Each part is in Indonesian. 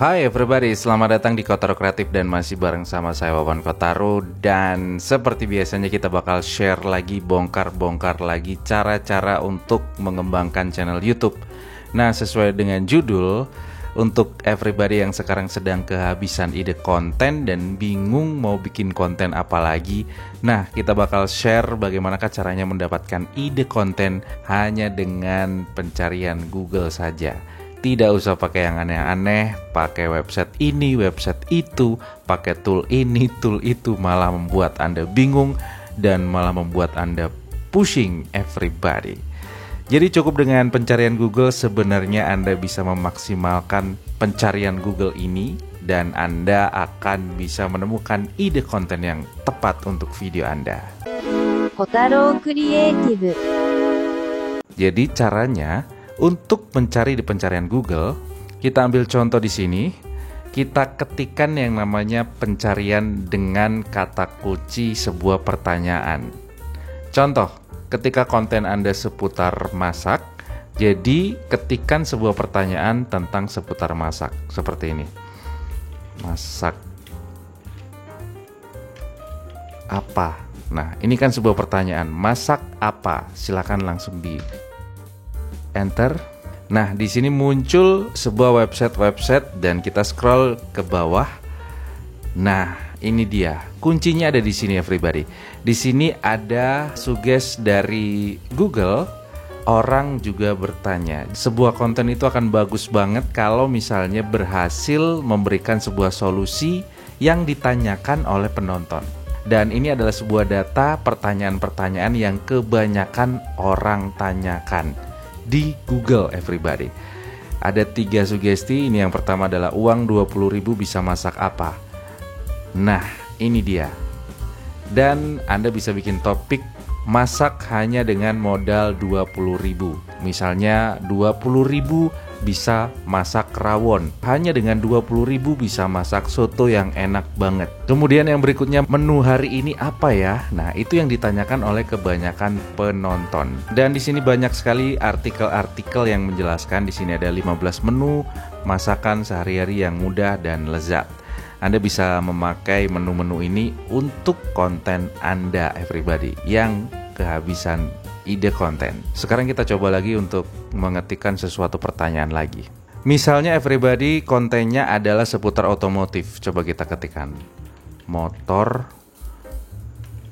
Hai everybody, selamat datang di Kotaro Kreatif dan masih bareng sama saya Wawan Kotaro. Dan seperti biasanya kita bakal share lagi, bongkar-bongkar lagi cara-cara untuk mengembangkan channel YouTube. Nah, sesuai dengan judul, untuk everybody yang sekarang sedang kehabisan ide konten dan bingung mau bikin konten apa lagi, nah kita bakal share bagaimanakah caranya mendapatkan ide konten hanya dengan pencarian Google saja. Tidak usah pakai yang aneh-aneh, pakai website ini, website itu, pakai tool ini, tool itu, malah membuat Anda bingung dan malah membuat Anda pushing everybody. Jadi cukup dengan pencarian Google, sebenarnya Anda bisa memaksimalkan pencarian Google ini dan Anda akan bisa menemukan ide konten yang tepat untuk video Anda. Kotaro Creative. Jadi caranya, untuk mencari di pencarian Google, kita ambil contoh di sini. Kita ketikkan yang namanya pencarian dengan kata kunci sebuah pertanyaan. Contoh, ketika konten Anda seputar masak, jadi ketikkan sebuah pertanyaan tentang seputar masak. Seperti ini. Masak apa? Nah, ini kan sebuah pertanyaan. Masak apa? Silakan langsung di enter. Nah, di sini muncul sebuah website dan kita scroll ke bawah. Nah, ini dia. Kuncinya ada di sini everybody. Di sini ada suggest dari Google. Orang juga bertanya. Sebuah konten itu akan bagus banget kalau misalnya berhasil memberikan sebuah solusi yang ditanyakan oleh penonton. Dan ini adalah sebuah data pertanyaan-pertanyaan yang kebanyakan orang tanyakan di Google everybody. Ada 3 sugesti. Ini yang pertama adalah uang 20.000 bisa masak apa. Nah, ini dia. Dan Anda bisa bikin topik masak hanya dengan modal 20.000. Misalnya 20.000 bisa masak rawon. Hanya dengan 20.000 bisa masak soto yang enak banget. Kemudian yang berikutnya, menu hari ini apa ya? Nah, itu yang ditanyakan oleh kebanyakan penonton. Dan di sini banyak sekali artikel-artikel yang menjelaskan. Di sini ada 15 menu masakan sehari-hari yang mudah dan lezat. Anda bisa memakai menu-menu ini untuk konten Anda everybody yang kehabisan ide konten. Sekarang kita coba lagi untuk mengetikkan sesuatu pertanyaan lagi. Misalnya everybody kontennya adalah seputar otomotif. Coba kita ketikkan motor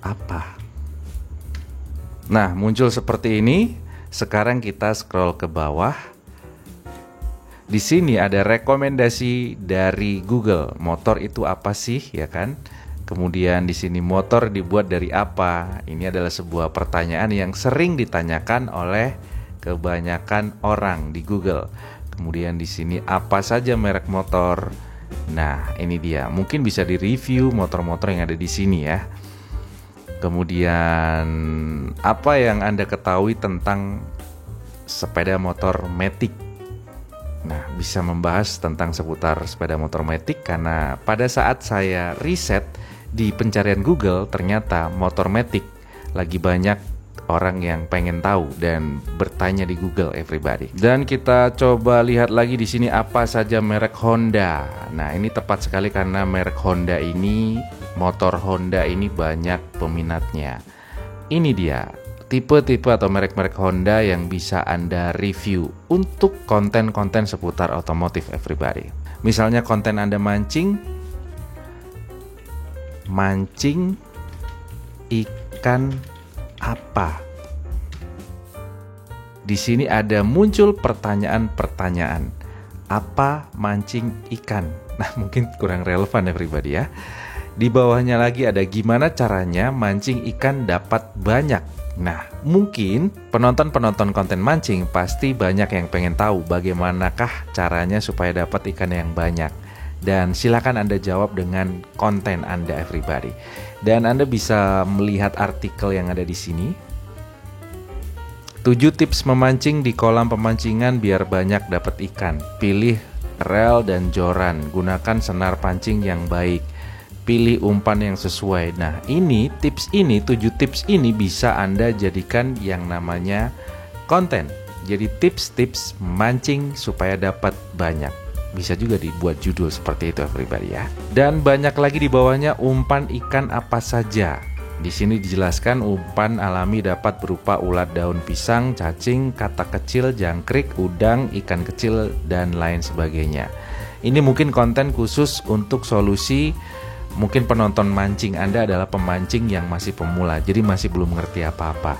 apa. Nah, muncul seperti ini. Sekarang kita scroll ke bawah. Di sini ada rekomendasi dari Google. Motor itu apa sih, ya kan? Kemudian di sini motor dibuat dari apa? Ini adalah sebuah pertanyaan yang sering ditanyakan oleh kebanyakan orang di Google. Kemudian di sini apa saja merek motor? Nah, ini dia. Mungkin bisa di-review motor-motor yang ada di sini ya. Kemudian apa yang Anda ketahui tentang sepeda motor Matic? Nah, bisa membahas tentang seputar sepeda motor Matic karena pada saat saya riset di pencarian Google, ternyata motor Matic lagi banyak orang yang pengen tahu dan bertanya di Google everybody. Dan kita coba lihat lagi di sini apa saja merek Honda. Nah, ini tepat sekali karena merek Honda ini, motor Honda ini banyak peminatnya. Ini dia. Tipe-tipe atau merek-merek Honda yang bisa Anda review untuk konten-konten seputar otomotif everybody. Misalnya konten Anda mancing ikan apa? Di sini ada muncul pertanyaan-pertanyaan. Apa mancing ikan? Nah, mungkin kurang relevan everybody ya. Di bawahnya lagi ada gimana caranya mancing ikan dapat banyak. Nah, mungkin penonton-penonton konten mancing pasti banyak yang pengen tahu bagaimanakah caranya supaya dapat ikan yang banyak. Dan silakan Anda jawab dengan konten Anda everybody. Dan Anda bisa melihat artikel yang ada di sini. 7 tips memancing di kolam pemancingan biar banyak dapat ikan. Pilih rel dan joran. Gunakan senar pancing yang baik. Pilih umpan yang sesuai. Nah, 7 tips ini bisa Anda jadikan yang namanya konten. Jadi tips-tips memancing supaya dapat banyak. Bisa juga dibuat judul seperti itu everybody ya. Dan banyak lagi di bawahnya umpan ikan apa saja. Di sini dijelaskan umpan alami dapat berupa ulat daun pisang, cacing, katak kecil, jangkrik, udang, ikan kecil, dan lain sebagainya. Ini mungkin konten khusus untuk solusi mungkin penonton mancing Anda adalah pemancing yang masih pemula, jadi masih belum mengerti apa-apa.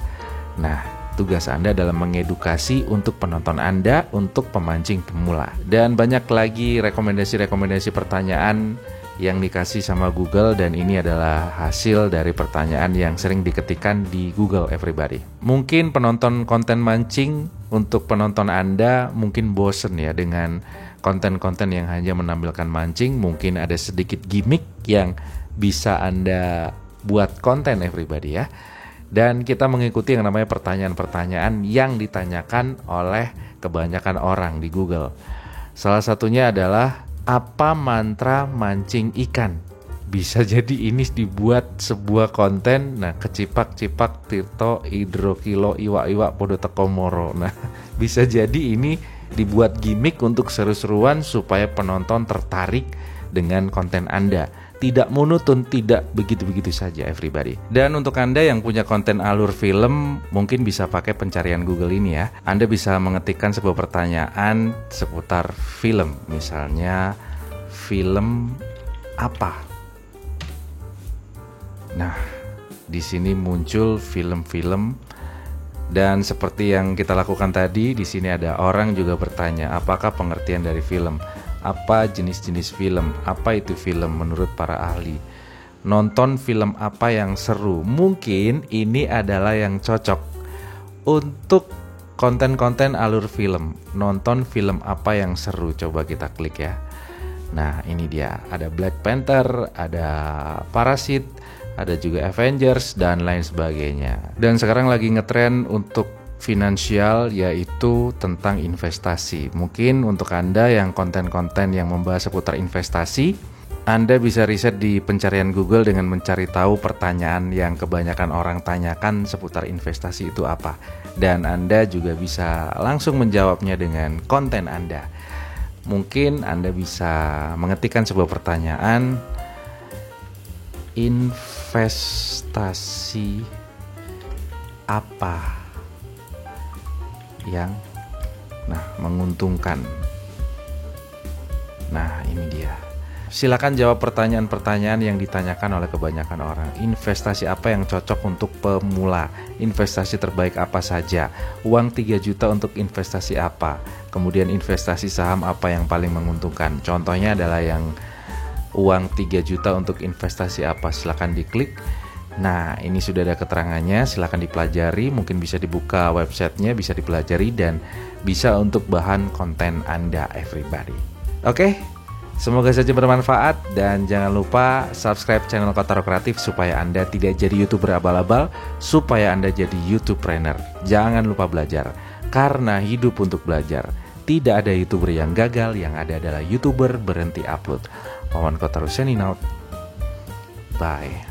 Nah, tugas Anda adalah mengedukasi untuk penonton Anda untuk pemancing pemula. Dan banyak lagi rekomendasi-rekomendasi pertanyaan yang dikasih sama Google, dan ini adalah hasil dari pertanyaan yang sering diketikkan di Google everybody. Mungkin penonton konten mancing, untuk penonton Anda mungkin bosen ya dengan konten-konten yang hanya menampilkan mancing. Mungkin ada sedikit gimmick yang bisa Anda buat konten everybody ya. Dan kita mengikuti yang namanya pertanyaan-pertanyaan yang ditanyakan oleh kebanyakan orang di Google. Salah satunya adalah, apa mantra mancing ikan? Bisa jadi ini dibuat sebuah konten. Nah, kecipak-cipak tirto hidrokilo iwak-iwak podo teko moro. Nah, bisa jadi ini dibuat gimmick untuk seru-seruan supaya penonton tertarik dengan konten Anda. Tidak monoton, tidak begitu-begitu saja everybody. Dan untuk Anda yang punya konten alur film, mungkin bisa pakai pencarian Google ini ya. Anda bisa mengetikkan sebuah pertanyaan seputar film. Misalnya, film apa? Nah, di sini muncul film-film. Dan seperti yang kita lakukan tadi, di sini ada orang juga bertanya, apakah pengertian dari film? Apa jenis-jenis film? Apa itu film menurut para ahli? Nonton film apa yang seru? Mungkin ini adalah yang cocok untuk konten-konten alur film. Nonton film apa yang seru? Coba kita klik ya. Nah, ini dia. Ada Black Panther, ada Parasit, ada juga Avengers, dan lain sebagainya. Dan sekarang lagi ngetren untuk finansial, yaitu tentang investasi. Mungkin untuk Anda yang konten-konten yang membahas seputar investasi, Anda bisa riset di pencarian Google dengan mencari tahu pertanyaan yang kebanyakan orang tanyakan seputar investasi itu apa. Dan Anda juga bisa langsung menjawabnya dengan konten Anda. Mungkin Anda bisa mengetikkan sebuah pertanyaan, investasi apa yang menguntungkan. Nah, ini dia. Silakan jawab pertanyaan-pertanyaan yang ditanyakan oleh kebanyakan orang. Investasi apa yang cocok untuk pemula? Investasi terbaik apa saja? Uang 3 juta untuk investasi apa? Kemudian investasi saham apa yang paling menguntungkan? Contohnya adalah yang uang 3 juta untuk investasi apa? Silakan diklik. Nah, ini sudah ada keterangannya, silakan dipelajari, mungkin bisa dibuka websitenya, bisa dipelajari, dan bisa untuk bahan konten Anda everybody. Oke, semoga saja bermanfaat, dan jangan lupa subscribe channel Kotaro Kreatif supaya Anda tidak jadi YouTuber abal-abal, supaya Anda jadi YouTubepreneur. Jangan lupa belajar, karena hidup untuk belajar. Tidak ada YouTuber yang gagal, yang ada adalah YouTuber berhenti upload. Wawan Kotaro signing out. Bye.